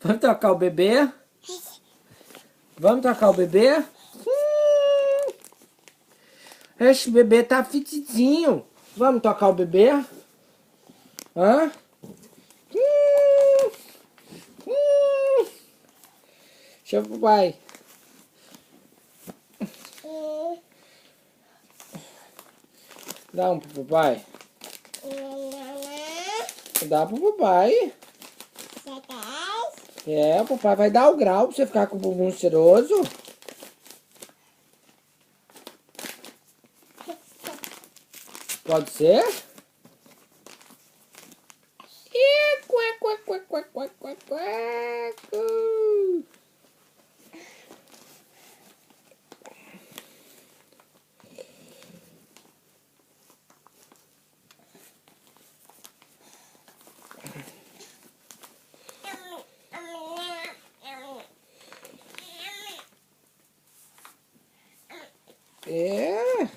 Vamos trocar o bebê? Vamos trocar o bebê? Esse bebê tá fitidinho. Vamos tocar o bebê? Hã? Deixa eu papai. Dá um pro papai. Dá pro papai. É, o papai vai dar o grau pra você ficar com o bumbum cheiroso. Pode ser? É.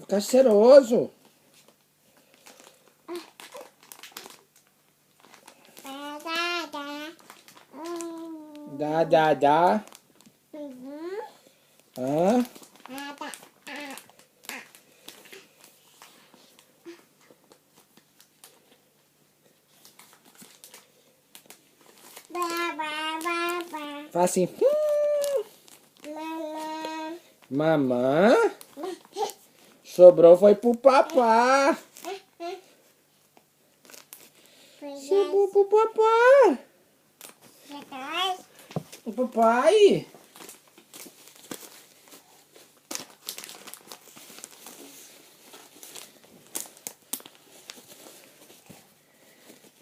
Fica cheiroso. Dá. Hã? Faz assim. Mamã. Sobrou foi pro papá. Sobrou pro papá. O papai.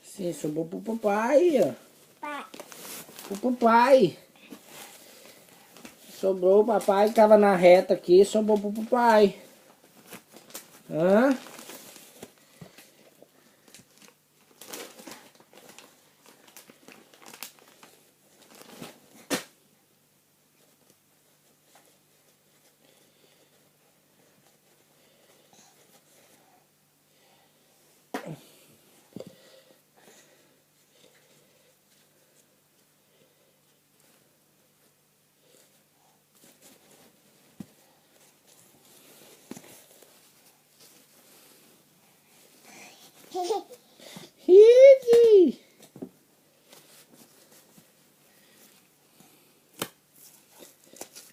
Sim, sobrou pro papai. O papai. Sobrou o papai que tava na reta aqui, sobrou pro papai. Hã? Ride!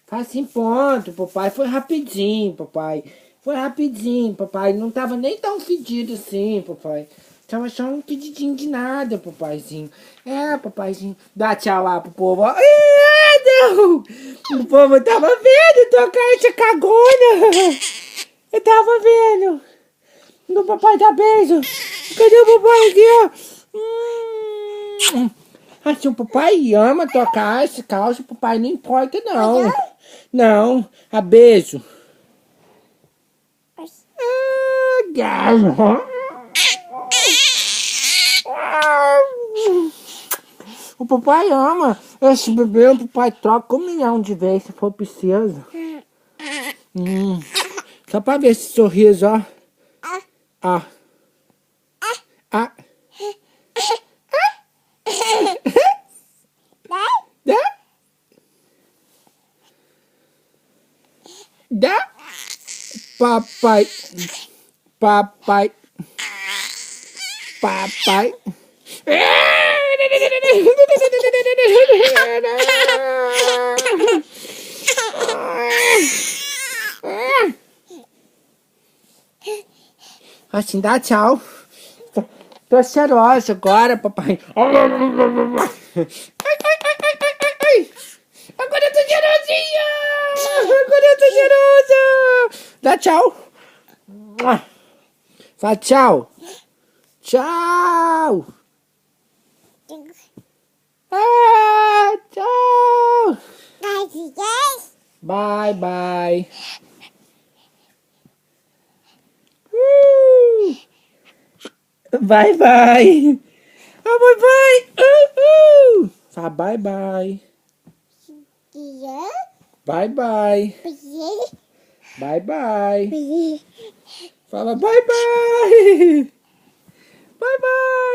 Faz assim, ponto. Papai foi rapidinho, papai. Foi rapidinho, papai. Não tava nem tão fedido assim, papai. Tava só um pedidinho de nada, papaizinho. É, papaizinho. Dá tchau lá pro povo. Ó. Não! O povo tava vendo tocar essa cagona. Eu tava vendo. O papai dá beijo. Cadê o papai aqui, ó? Assim, o papai ama tocar esse calço, o papai não importa, não. Não, a beijo. O papai ama esse bebê, o papai troca 1 milhão de vezes se for preciso. Só pra ver esse sorriso, ó. Ó. Ah. Dá? Dá? Papai. Papai. Papai. Assim, dá tchau. Tô cheirosa agora, papai. Ai. Agora eu tô cheirosinha. Agora eu tô cheirosa. Dá tchau. Fala tchau. Tchau. Tchau. Bye, bye. Bye, bye. Oh, bye, bye. Fala bye, bye. Bye, bye. Bye, bye. Fala bye, bye. Bye, bye.